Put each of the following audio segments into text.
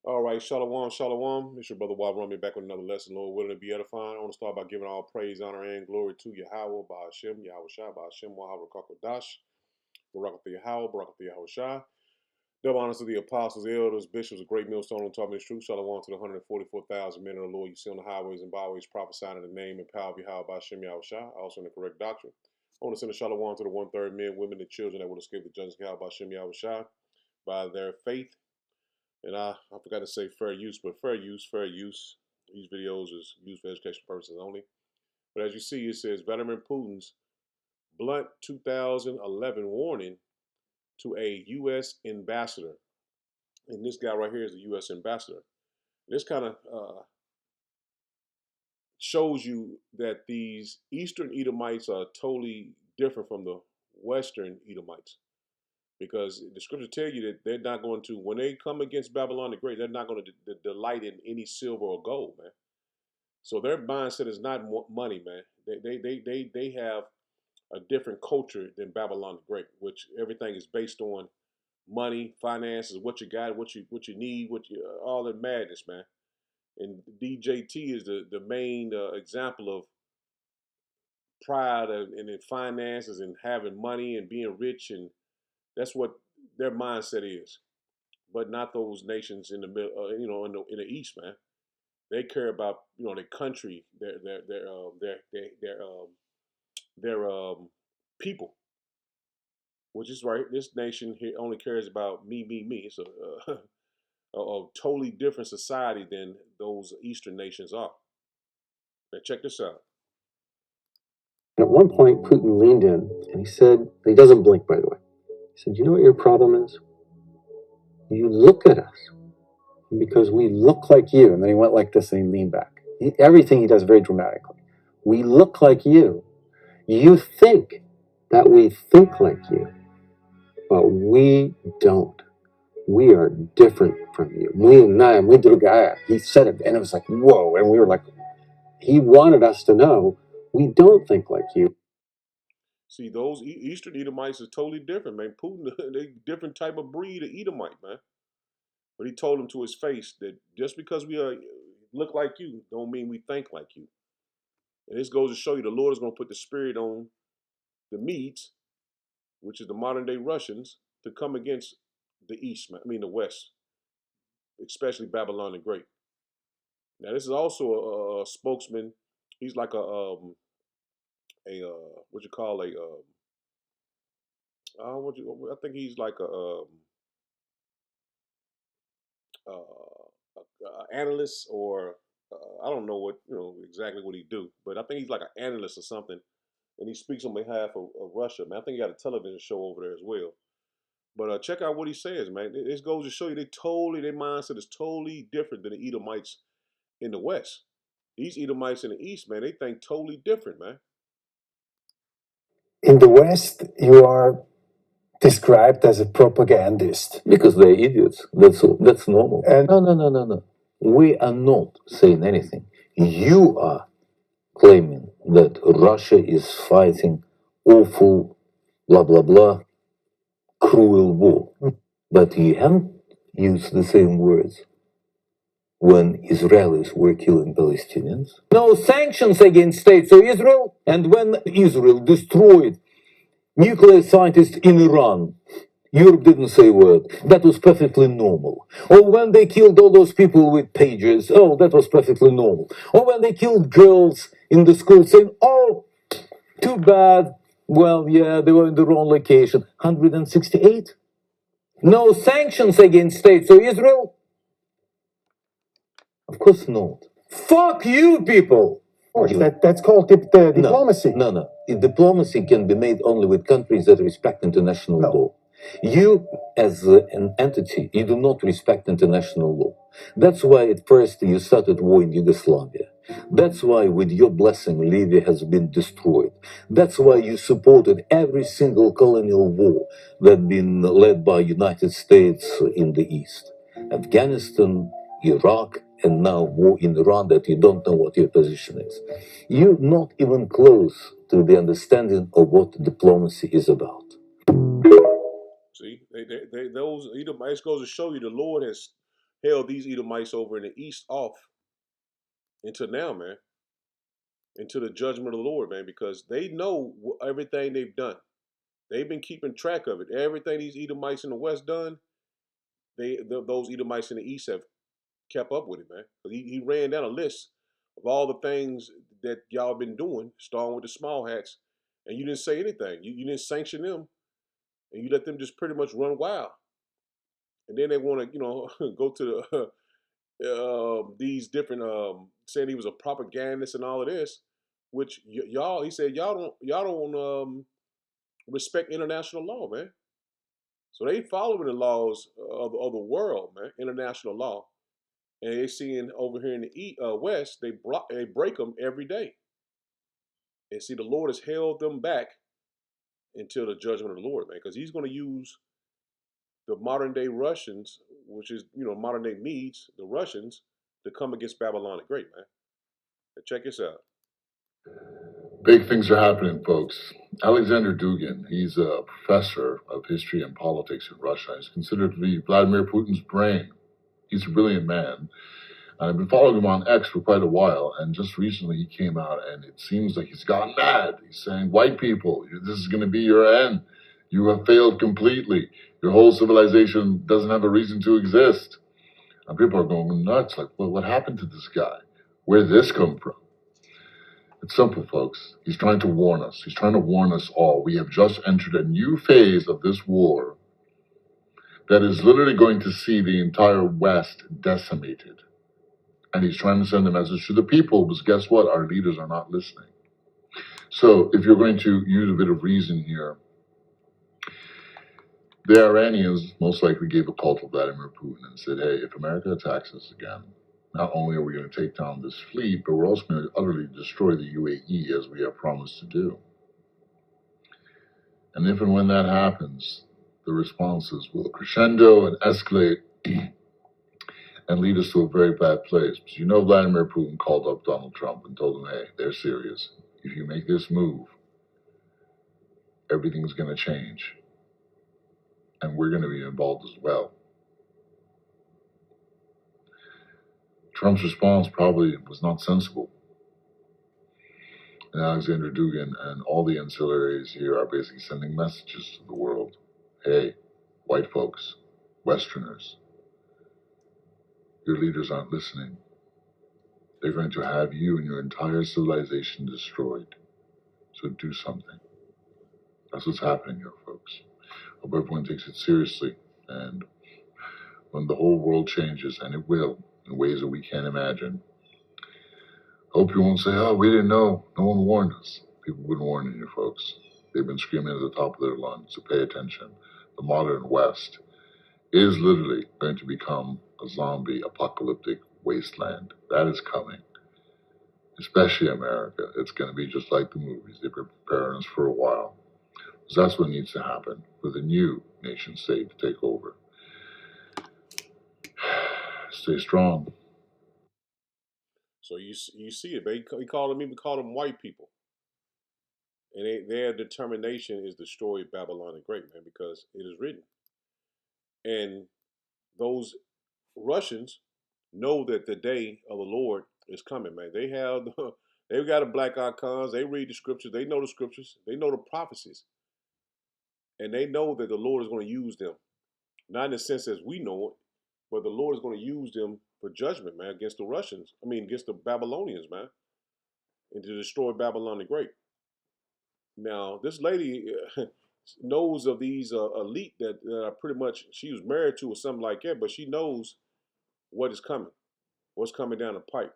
All right, Shalom, Shalom. It's your brother Wab Rummy back with another lesson, Lord willing to be edifying. I want to start by giving all praise, honor, and glory to Yahweh, Ba'ashem, Yahweh Shai, Ba'ashem, Wahab, Rakakwadash, Barakatha Yahweh, Barakatha Yahweh Shai. Double honors to the apostles, elders, bishops, a great millstone on top of this truth. Shalom to the 144,000 men of the Lord you see on the highways and byways prophesying in the name and power of Yahweh, Ba'ashem, Yahweh Shai, also in the correct doctrine. I want to send a shalom to the one-third men, women, and children that will escape the judgment of Yahweh, Ba'ashem, Yahweh Shai, by their faith. And I forgot to say fair use, but fair use. These videos is used for educational purposes only. But as you see, it says Vladimir Putin's blunt 2011 warning to a U.S. ambassador. And this guy right here is a U.S. ambassador. This kind of shows you that these Eastern Edomites are totally different from the Western Edomites. Because the scriptures tell you that they're not going to, when they come against Babylon the Great, they're not going to delight in any silver or gold, man. So their mindset is not money, man. They have a different culture than Babylon the Great, which everything is based on money, finances, what you got, what you need, all that madness, man. And DJT is the main example of pride and in finances and having money and being rich, and that's what their mindset is. But not those nations in the middle, in the East, man. They care about their country, their people, which is right. This nation here only cares about me. It's a totally different society than those Eastern nations are. Now check this out. At one point, Putin leaned in and he said, he doesn't blink, by the way. He said, you know what your problem is? You look at us because we look like you. And then he went like this and he leaned back. Everything he does very dramatically. We look like you. You think that we think like you, but we don't. We are different from you. He said it, and it was like, whoa. And we were like, he wanted us to know we don't think like you. See, those Eastern Edomites is totally different, man. Putin, they different type of breed of Edomite, man. But he told him to his face that just because we look like you, don't mean we think like you. And this goes to show you the Lord is going to put the spirit on the Medes, which is the modern day Russians, to come against the East, the West, especially Babylon the Great. Now, this is also a spokesman. He's like what you call I think he's like analyst, or I don't know what exactly what he do, but I think he's like an analyst or something, and he speaks on behalf of Russia. Man, I think he got a television show over there as well. But check out what he says, man. This goes to show you their mindset is totally different than the Edomites in the West. These Edomites in the East, man, they think totally different, man. In the West, you are described as a propagandist. Because they're idiots. That's all. That's normal. And No. We are not saying anything. You are claiming that Russia is fighting awful, blah, blah, blah, cruel war. But you haven't used the same words when Israelis were killing Palestinians. No sanctions against states of Israel. And when Israel destroyed nuclear scientists in Iran, Europe didn't say a word. That was perfectly normal. Or when they killed all those people with pages, oh, that was perfectly normal. Or when they killed girls in the school, saying, oh, too bad. Well, yeah, they were in the wrong location. 168? No sanctions against states of Israel? Of course not. Fuck you, people! that's called diplomacy. No. Diplomacy can be made only with countries that respect international law. You, as an entity, you do not respect international law. That's why at first you started war in Yugoslavia. That's why, with your blessing, Libya has been destroyed. That's why you supported every single colonial war that been led by United States in the East. Afghanistan, Iraq, and now war in Iran that you don't know what your position is. You're not even close to the understanding of what diplomacy is about. See, those Edomites goes to show you the Lord has held these Edomites over in the east off until now, man, until the judgment of the Lord, man, because they know everything they've done. They've been keeping track of it. Everything these Edomites in the west done, those Edomites in the east have kept up with it, man. He ran down a list of all the things that y'all been doing, starting with the small hats, and you didn't say anything. You didn't sanction them, and you let them just pretty much run wild. And then they want to, go to the, these different, saying he was a propagandist and all of this, which y'all, he said, y'all don't respect international law, man. So they following the laws of the world, man, international law. And they seeing over here in the west, they break them every day. And see, the Lord has held them back until the judgment of the Lord, man, because he's going to use the modern day Russians, which is, modern day Medes, the Russians, to come against Babylon the Great, man. And check this out. Big things are happening, folks. Alexander Dugin, he's a professor of history and politics in Russia. He's considered to be Vladimir Putin's brain. He's a brilliant man. I've been following him on X for quite a while, and just recently he came out, and it seems like he's gone mad. He's saying, white people, this is going to be your end. You have failed completely. Your whole civilization doesn't have a reason to exist. And people are going nuts, like, well, what happened to this guy? Where did this come from? It's simple, folks. He's trying to warn us. He's trying to warn us all. We have just entered a new phase of this war that is literally going to see the entire West decimated. And he's trying to send a message to the people, because guess what? Our leaders are not listening. So if you're going to use a bit of reason here, the Iranians most likely gave a call to Vladimir Putin and said, hey, if America attacks us again, not only are we going to take down this fleet, but we're also going to utterly destroy the UAE as we have promised to do. And if and when that happens, the responses will crescendo and escalate and lead us to a very bad place. Because Vladimir Putin called up Donald Trump and told him, hey, they're serious. If you make this move, everything's going to change. And we're going to be involved as well. Trump's response probably was not sensible. And Alexander Dugin and all the ancillaries here are basically sending messages to the world. Hey, white folks, Westerners, your leaders aren't listening. They're going to have you and your entire civilization destroyed. So do something. That's what's happening here, folks. Hope everyone takes it seriously. And when the whole world changes, and it will, in ways that we can't imagine, hope you won't say, oh, we didn't know. No one warned us. People have been warning you, folks. They've been screaming at the top of their lungs, so pay attention. The modern West is literally going to become a zombie apocalyptic wasteland. That is coming. Especially America. It's going to be just like the movies. They've been preparing us for a while. So that's what needs to happen for the new nation state to take over. Stay strong. So you see it, man. We call them white people. And their determination is to destroy Babylon the Great, man, because it is written. And those Russians know that the day of the Lord is coming, man. They've got a black icons. They read the scriptures. They know the scriptures. They know the prophecies. And they know that the Lord is going to use them. Not in the sense as we know it, but the Lord is going to use them for judgment, man, against the Russians. Against the Babylonians, man. And to destroy Babylon the Great. Now, this lady knows of these elite that are pretty much, she was married to or something like that, but she knows what is coming, what's coming down the pipe.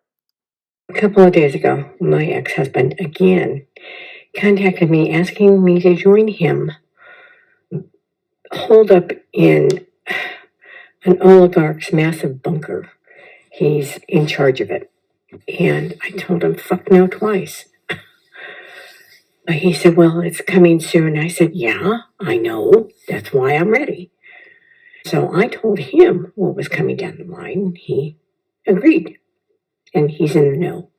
A couple of days ago, my ex-husband again contacted me asking me to join him holed up in an oligarch's massive bunker. He's in charge of it. And I told him, fuck no, twice. He said, well, it's coming soon. I said, yeah, I know. That's why I'm ready. So I told him what was coming down the line. He agreed. And he's in the know.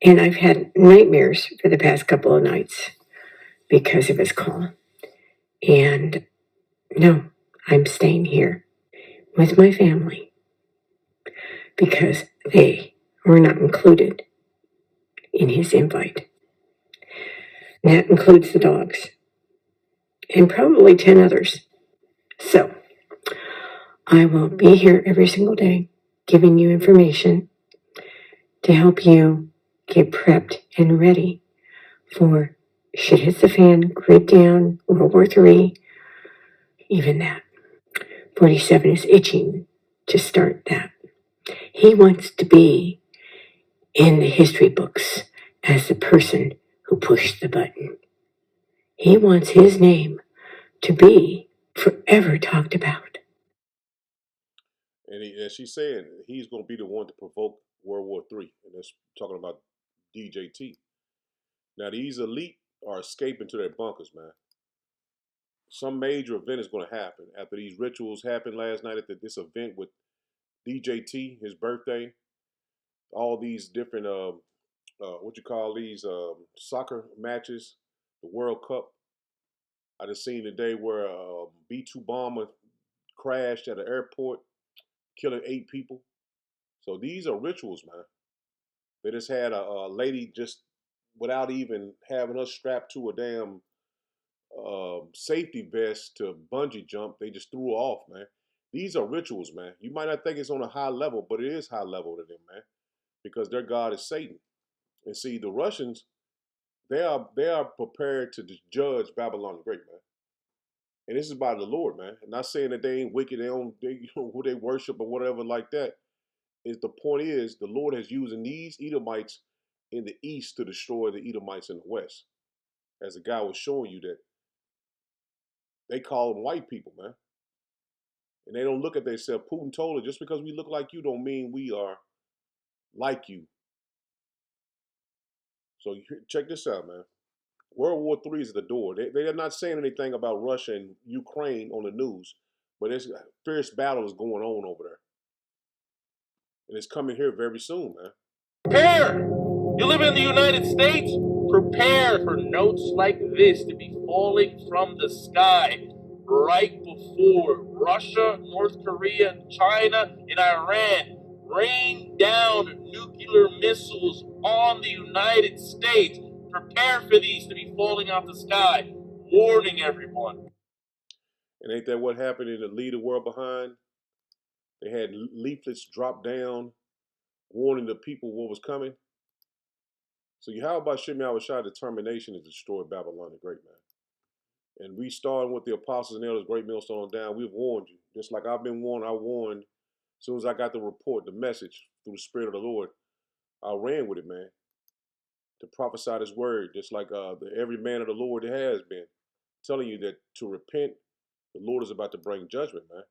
And I've had nightmares for the past couple of nights because of his call. And no, I'm staying here. with my family because they were not included in his invite. And that includes the dogs and probably 10 others. So I will be here every single day giving you information to help you get prepped and ready for shit hits the fan, grid down, World War III, even that. 47 is itching to start that. He wants to be in the history books as the person who pushed the button. He wants his name to be forever talked about. And she's saying he's going to be the one to provoke World War III. And that's talking about DJT. Now, these elite are escaping to their bunkers, man. Some major event is going to happen after these rituals happened last night at this event with DJT, his birthday. All these different, what you call these soccer matches, the World Cup. I just seen today where a B-2 bomber crashed at an airport, killing 8 people. So these are rituals, man. They just had a lady just without even having her strapped to a damn safety vest to bungee jump. They just threw her off, man. These are rituals, man. You might not think it's on a high level, but it is high level to them, man, because their god is Satan. And see, the Russians, they are prepared to judge Babylon the Great, man. And this is by the Lord, man. I'm not saying that they ain't wicked, who they worship or whatever like that. Is the point is the Lord has using these Edomites in the east to destroy the Edomites in the west. As the guy was showing you that they call them white people, man. And they don't look at themselves. Putin told her, just because we look like you don't mean we are like you. So check this out, man. World War III is at the door. They are not saying anything about Russia and Ukraine on the news, but there's a fierce battle is going on over there. And it's coming here very soon, man. Prepare! You live in the United States? Prepare for notes like this to be falling from the sky right before Russia, North Korea, China, and Iran rain down nuclear missiles on the United States. Prepare for these to be falling out the sky. Warning everyone. And ain't that what happened in the Lead the World Behind? They had leaflets drop down warning the people what was coming. So how about Shimei Awashai's determination to destroy Babylon the Great, man? And we starting with the apostles and elders, great millstone down. We've warned you. Just like I've been warned, I warned as soon as I got the report, the message through the Spirit of the Lord, I ran with it, man. To prophesy this word, just like every man of the Lord has been. Telling you that to repent, the Lord is about to bring judgment, man.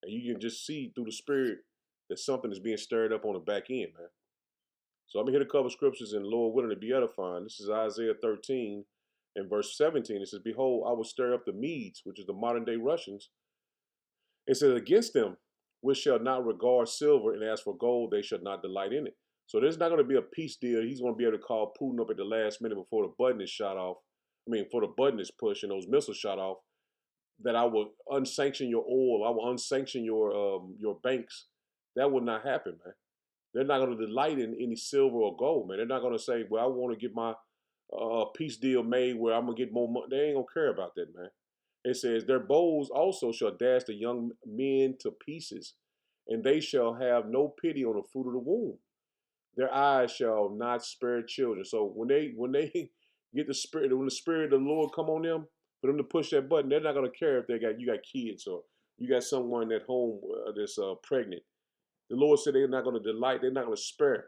And you can just see through the Spirit that something is being stirred up on the back end, man. So I'm going to hit a couple scriptures and Lord willing to be edifying. This is Isaiah 13 and verse 17. It says, behold, I will stir up the Medes, which is the modern day Russians. It says, against them, which shall not regard silver, and as for gold, they shall not delight in it. So there's not going to be a peace deal. He's going to be able to call Putin up at the last minute before the button is shot off. Before the button is pushed and those missiles shot off, that I will unsanction your oil. I will unsanction your banks. That will not happen, man. They're not going to delight in any silver or gold, man. They're not going to say, well, I want to get my peace deal made where I'm going to get more money. They ain't going to care about that, man. It says, their bows also shall dash the young men to pieces, and they shall have no pity on the fruit of the womb. Their eyes shall not spare children. So when they get the spirit, when the Spirit of the Lord come on them, for them to push that button, they're not going to care if you got kids or you got someone at home that's pregnant. The Lord said they're not going to delight. They're not going to spare.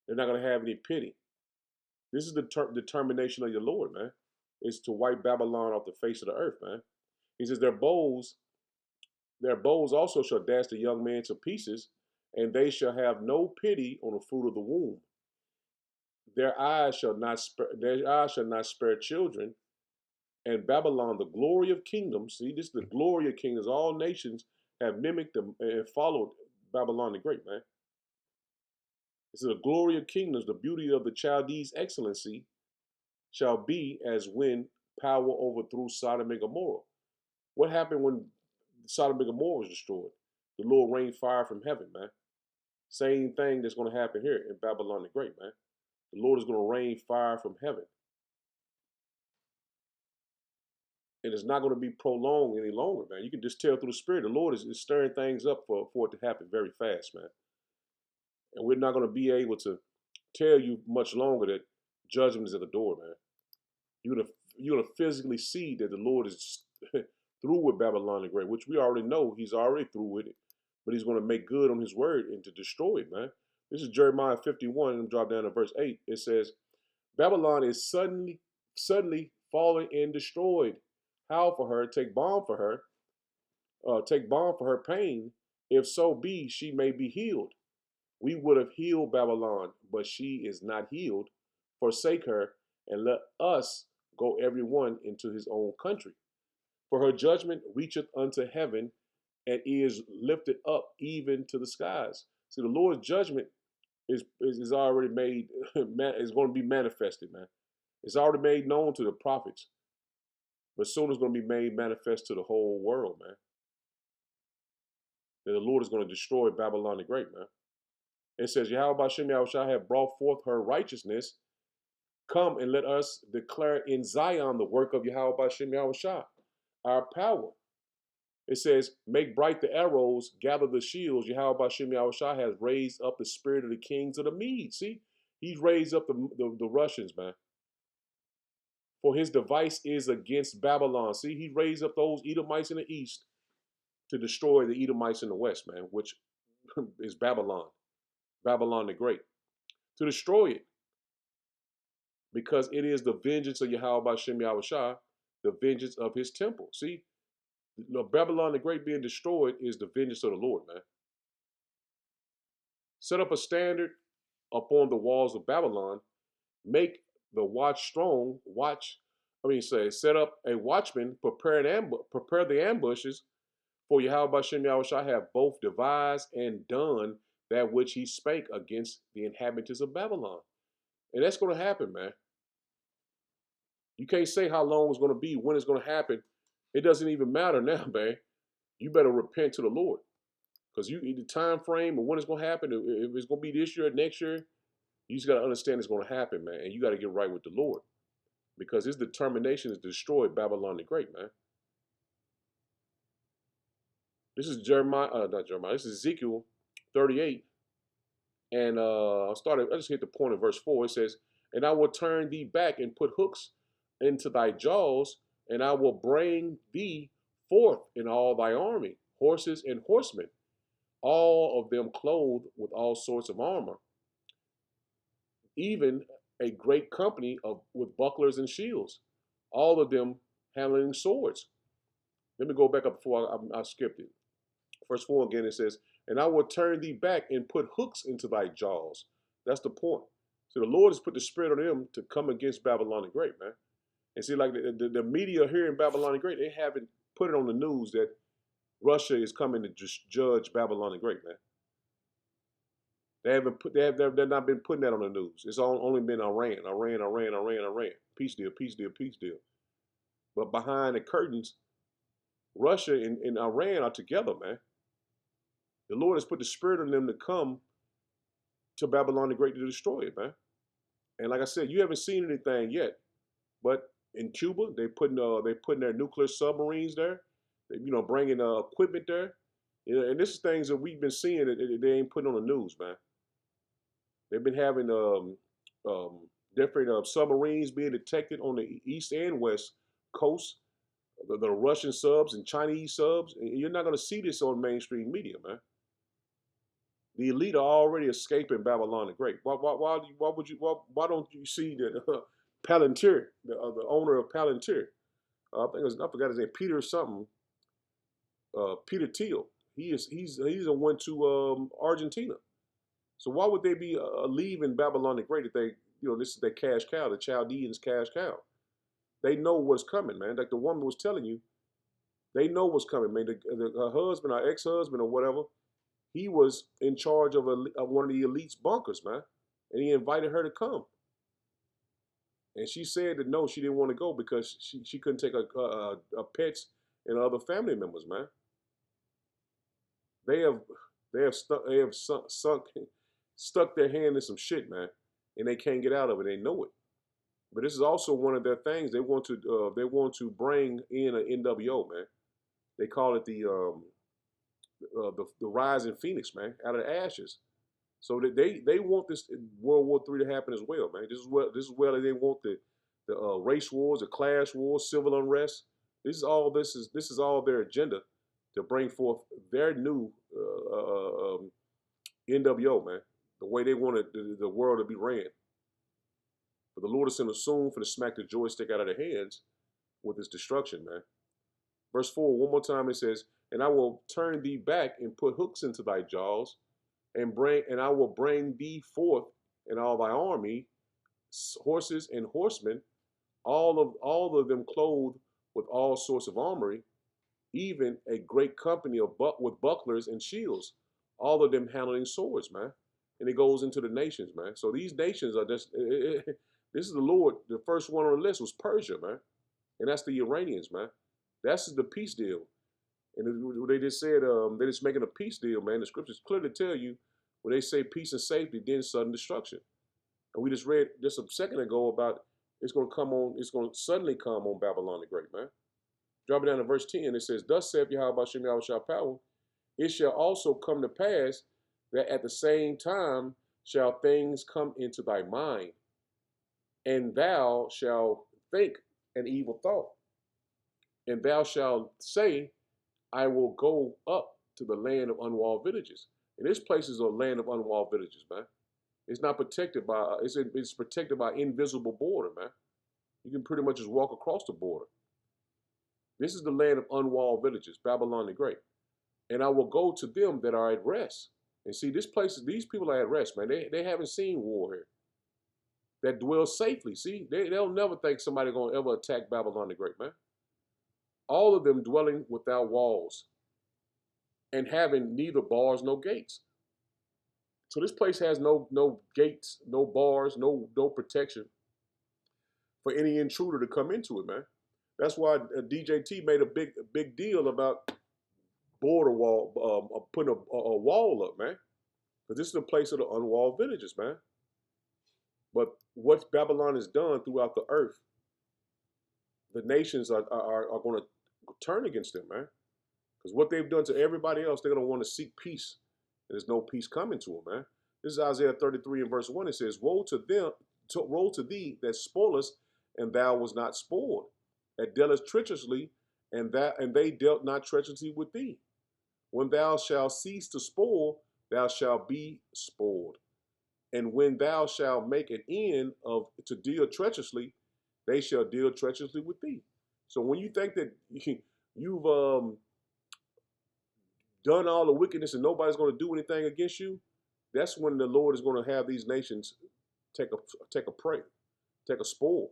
They're not going to have any pity. This is the determination of your Lord, man. It's to wipe Babylon off the face of the earth, man. He says their bows also shall dash the young man to pieces, and they shall have no pity on the fruit of the womb. Their eyes shall not spare children, and Babylon, the glory of kingdoms. See, this is the glory of kingdoms. All nations have mimicked them and followed Babylon the Great, man. This is the glory of kingdoms, the beauty of the Chaldees' excellency shall be as when power overthrew Sodom and Gomorrah. What happened when Sodom and Gomorrah was destroyed? The Lord rain fire from heaven, man. Same thing that's going to happen here in Babylon the Great, man. The Lord is going to rain fire from heaven. And it's not going to be prolonged any longer, man. You can just tell through the Spirit. The Lord is stirring things up for it to happen very fast, man. And we're not going to be able to tell you much longer that judgment is at the door, man. You're gonna physically see that the Lord is through with Babylon the Great, which we already know He's already through with it, but He's going to make good on His word and to destroy it, man. This is Jeremiah 51, and drop down to verse 8. It says, Babylon is suddenly fallen and destroyed. Howl for her, take balm for her pain. If so be she may be healed. We would have healed Babylon, but she is not healed. Forsake her, and let us go every one into his own country. For her judgment reacheth unto heaven, and is lifted up even to the skies. See, the Lord's judgment is already made, is going to be manifested, man. It's already made known to the prophets, but soon it's going to be made manifest to the whole world, man. That the Lord is going to destroy Babylon the Great, man. It says, Yahweh Bashem Yahushua have brought forth her righteousness. Come and let us declare in Zion the work of Yahweh Bashem Yahushua, our power. It says, make bright the arrows, gather the shields. Yahweh Bashem Yahushua has raised up the spirit of the kings of the Medes. See, he's raised up the Russians, man. For his device is against Babylon. See, he raised up those Edomites in the east to destroy the Edomites in the west, man, which is Babylon the Great. To destroy it. Because it is the vengeance of Yahweh Bashem Yahushua, the vengeance of his temple. See, Babylon the Great being destroyed is the vengeance of the Lord, man. Set up a standard upon the walls of Babylon. Make the watch strong. Set up a watchman, prepare the ambushes. For Yahweh Bashem Yahushua have both devised and done that which he spake against the inhabitants of Babylon. And that's going to happen, man. You can't say how long it's going to be, when it's going to happen. It doesn't even matter now, man. You better repent to the Lord. Because the time frame of when it's going to happen, if it's going to be this year or next year, you just got to understand it's going to happen, man. And you got to get right with the Lord. Because his determination is to destroy Babylon the Great, man. This is this is Ezekiel 38. And I just hit the point in verse 4. It says, and I will turn thee back and put hooks into thy jaws, and I will bring thee forth in all thy army, horses and horsemen, all of them clothed with all sorts of armor, even a great company with bucklers and shields, all of them handling swords. Let me go back up before I skipped it. Verse 4 again, it says, and I will turn thee back and put hooks into thy jaws. That's the point. So the Lord has put the spirit on them to come against Babylon the Great, man. And see, like the media here in Babylon the Great, they haven't put it on the news that Russia is coming to just judge Babylon the Great, man. They've not been putting that on the news. It's only been Iran. Peace deal. But behind the curtains, Russia and Iran are together, man. The Lord has put the spirit on them to come to Babylon the Great to destroy it, man. And like I said, you haven't seen anything yet, but in Cuba, they putting their nuclear submarines there. They, bringing equipment there. And this is things that we've been seeing that they ain't putting on the news, man. They've been having different submarines being detected on the east and west coast, the Russian subs and Chinese subs. And you're not going to see this on mainstream media, man. The elite are already escaping Babylon the Great. Why don't you see that Palantir, the owner of Palantir, I forgot his name, Peter something, Peter Thiel. He's a went to Argentina. So why would they be leaving Babylon the Great if they, this is their cash cow, the Chaldeans' cash cow? They know what's coming, man. Like the woman was telling you, they know what's coming, man. Her husband, her ex-husband or whatever, he was in charge of one of the elite's bunkers, man. And he invited her to come. And she said that no, she didn't want to go because she couldn't take her pets and other family members, man. They have stuck their hand in some shit, man, and they can't get out of it. They know it. But this is also one of their things. They want to bring in an NWO, man. They call it the rising phoenix, man, out of the ashes. So that they want this World War III to happen as well, man. This is where they want the race wars, the class wars, civil unrest. This is all their agenda to bring forth their new NWO, man. The way they wanted the world to be ran. But the Lord is sent soon for to smack the joystick out of their hands with his destruction, man. Verse 4, one more time it says, and I will turn thee back and put hooks into thy jaws, and I will bring thee forth and all thy army, horses and horsemen, all of them clothed with all sorts of armory, even a great company with bucklers and shields, all of them handling swords, man. And it goes into the nations, man. So these nations are just, this is the Lord. The first one on the list was Persia, man. And that's the Iranians, man. That's the peace deal. And they just said, they're just making a peace deal, man. The scriptures clearly tell you when they say peace and safety, then sudden destruction. And we just read just a second ago about it's going to suddenly come on Babylon the Great, man. Drop it down to verse 10. It says, thus saith Yahweh Shem Yahweh Shah Power, it shall also come to pass that at the same time shall things come into thy mind, and thou shalt think an evil thought. And thou shalt say, I will go up to the land of unwalled villages. And this place is a land of unwalled villages, man. It's not protected by, it's protected by invisible border, man. You can pretty much just walk across the border. This is the land of unwalled villages, Babylon the Great. And I will go to them that are at rest. And see, these people are at rest, man. They haven't seen war here. That dwell safely. See, they'll never think somebody going to ever attack Babylon the Great, man. All of them dwelling without walls and having neither bars nor gates. So this place has no gates, no bars, no protection for any intruder to come into it, man. That's why DJT made a big deal about border wall, putting a wall up, man. Because this is the place of the unwalled villages, man. But what Babylon has done throughout the earth, the nations are going to turn against them, man. Because what they've done to everybody else, they're going to want to seek peace. And there's no peace coming to them, man. This is Isaiah 33 and verse 1. It says, woe to thee that spoilest, and thou was not spoiled, that dealest treacherously, and they dealt not treacherously with thee. When thou shalt cease to spoil, thou shalt be spoiled. And when thou shalt make an end to deal treacherously, they shall deal treacherously with thee. So when you think that you've done all the wickedness and nobody's going to do anything against you, that's when the Lord is going to have these nations take a prey, take a spoil.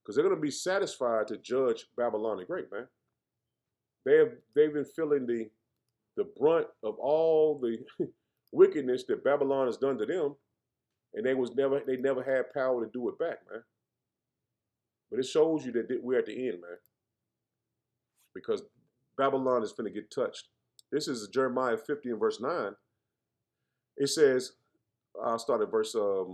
Because they're going to be satisfied to judge Babylon the Great, man. They've been feeling the brunt of all the wickedness that Babylon has done to them, and they never had power to do it back, man. But it shows you that we're at the end, man. Because Babylon is finna get touched. This is Jeremiah 50 and verse 9. It says, I'll start at verse, let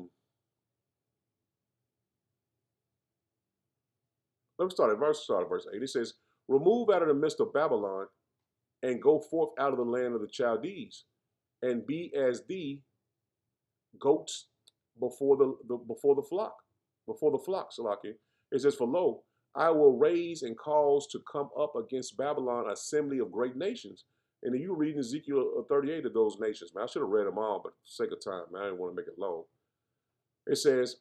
me start at verse 8. It says, remove out of the midst of Babylon and go forth out of the land of the Chaldees and be as the goats before the flock, Salaki. It says, for lo, I will raise and cause to come up against Babylon assembly of great nations. And then you read Ezekiel 38 of those nations, man. I should have read them all, but for the sake of time, man, I didn't want to make it long. It says,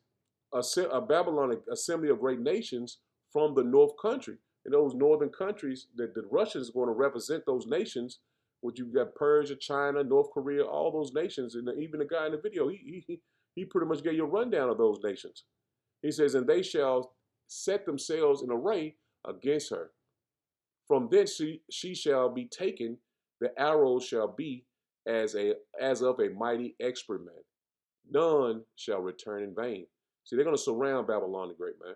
a Babylon assembly of great nations from the north country. In those northern countries, that the Russians are going to represent those nations, which you've got Persia, China, North Korea, all those nations. And even the guy in the video, he pretty much gave you a rundown of those nations. He says, and they shall set themselves in array against her. From thence she shall be taken, the arrows shall be as of a mighty expert man. None shall return in vain. See, they're going to surround Babylon the Great, man.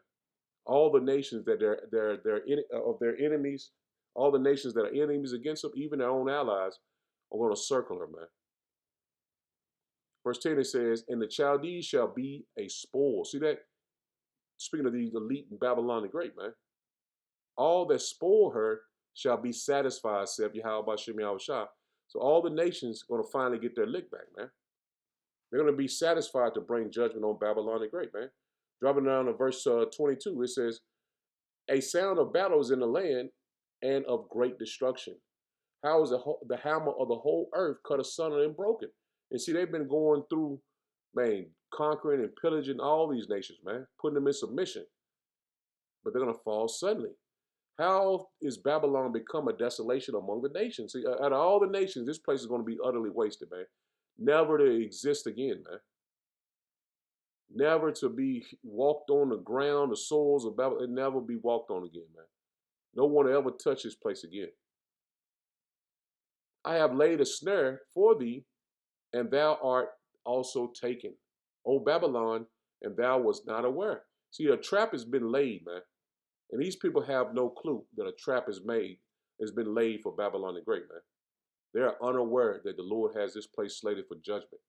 All the nations that they're of their enemies, all the nations that are enemies against them, even their own allies, I'm going to circle her, man. Verse 10, it says, and the Chaldees shall be a spoil. See that? Speaking of these elite in Babylon the Great, man. All that spoil her shall be satisfied, saith Yahweh Ba'ashem Yahushua. So all the nations are going to finally get their lick back, man. They're going to be satisfied to bring judgment on Babylon the Great, man. Dropping down to verse 22, it says, a sound of battle is in the land and of great destruction. How is the hammer of the whole earth cut asunder and broken? And see, they've been going through, man, conquering and pillaging all these nations, man, putting them in submission. But they're going to fall suddenly. How is Babylon become a desolation among the nations? See, out of all the nations, this place is going to be utterly wasted, man. Never to exist again, man. Never to be walked on the ground, the soils of Babylon, and never be walked on again, man. No one will ever touch this place again. I have laid a snare for thee, and thou art also taken, O Babylon, and thou wast not aware. See, a trap has been laid, man. And these people have no clue that a trap has been laid for Babylon the Great, man. They are unaware that the Lord has this place slated for judgment.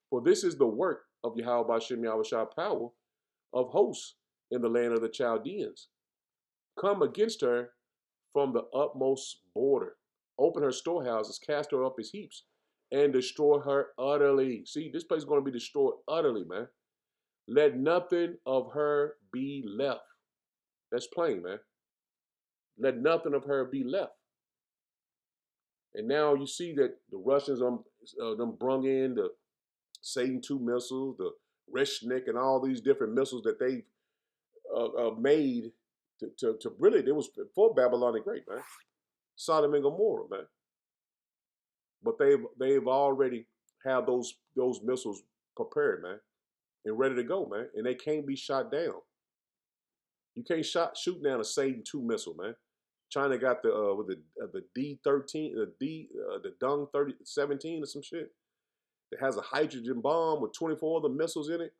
For this is the work of Yahweh Ba'ashem Yahushua power of hosts in the land of the Chaldeans. Come against her from the utmost border. Open her storehouses, cast her up as heaps, and destroy her utterly. See, this place is going to be destroyed utterly, man. Let nothing of her be left. That's plain, man. Let nothing of her be left. And now you see that the Russians them brung in the Satan II missiles, the Reshnik, and all these different missiles that they've made to really, it was for Babylon the Great, man. Sodom and Gomorrah, man. But they've already have those missiles prepared, man, and ready to go, man. And they can't be shot down. You can't shoot down a Satan II missile, man. China got the D-13, the Dung 17 or some shit. It has a hydrogen bomb with 24 other missiles in it.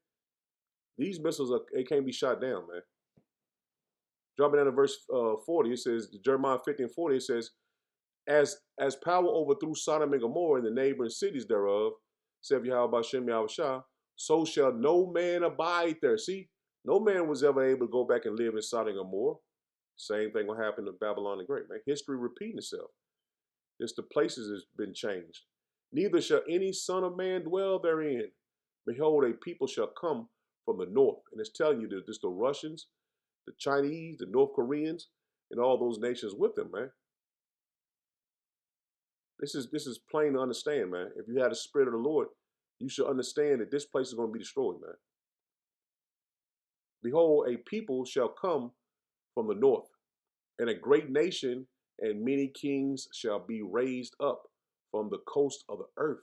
These missiles they can't be shot down, man. Dropping down to verse 40, it says, Jeremiah 50:40, it says, as power overthrew Sodom and Gomorrah and the neighboring cities thereof, saith Yahweh Ba'ashem Yahushua, so shall no man abide there. See, no man was ever able to go back and live in Sodom and Gomorrah. Same thing will happen to Babylon the Great, man. History repeating itself. Just the places has been changed. Neither shall any son of man dwell therein. Behold, a people shall come from the north. And it's telling you that it's the Russians, the Chinese, the North Koreans, and all those nations with them, man. This is plain to understand, man. If you have the Spirit of the Lord, you should understand that this place is going to be destroyed, man. Behold, a people shall come from the north, and a great nation and many kings shall be raised up from the coast of the earth.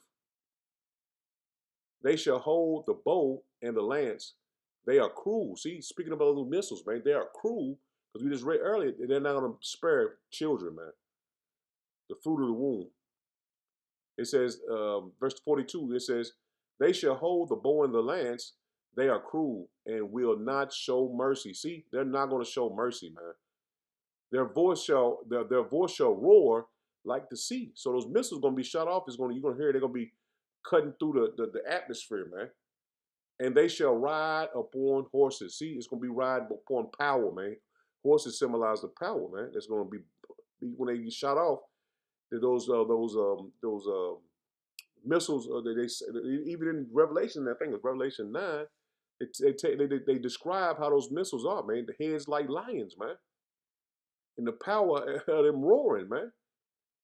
They shall hold the bow and the lance. They are cruel. See, speaking about those missiles, man, they are cruel, because we just read earlier, they're not going to spare children, man. The fruit of the womb. It says, verse 42, it says, they shall hold the bow and the lance. They are cruel and will not show mercy. See, they're not going to show mercy, man. Their voice shall roar like the sea. So those missiles going to be shot off. You're going to hear they're going to be cutting through the atmosphere, man. And they shall ride upon horses. See, it's going to be riding upon power, man. Horses symbolize the power, man. That's going to be when they get shot off. Those missiles. Even in Revelation, I think it's Revelation 9. They describe how those missiles are, man. The heads like lions, man. And the power of them roaring, man.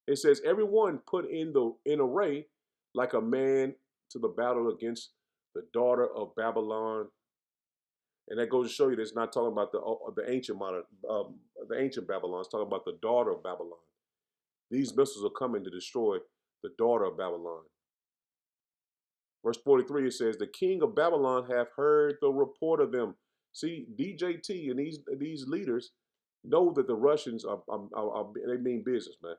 It says, everyone put in array like a man to the battle against the daughter of Babylon. And that goes to show you that it's not talking about the ancient Babylon. It's talking about the daughter of Babylon. These missiles are coming to destroy the daughter of Babylon. Verse 43, it says, the king of Babylon hath heard the report of them. See, DJT and these leaders know that the Russians they mean business, man.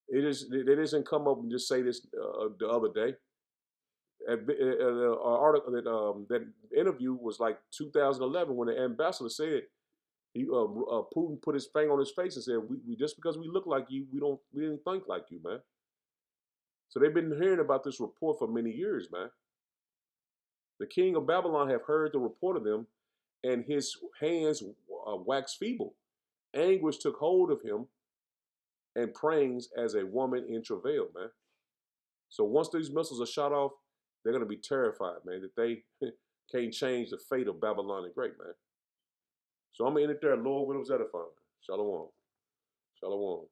They doesn't come up and just say this the other day. An article that interview was like 2011 when the ambassador said Putin put his finger on his face and said, "We just because we look like you, we didn't think like you, man." So they've been hearing about this report for many years, man. The king of Babylon have heard the report of them, and his hands waxed feeble. Anguish took hold of him, and prayings as a woman in travail, man. So once these missiles are shot off, they're going to be terrified, man, that they can't change the fate of Babylon the Great, man. So I'm going to end it there. Lord, when it was edifying. Shalom. Shalom.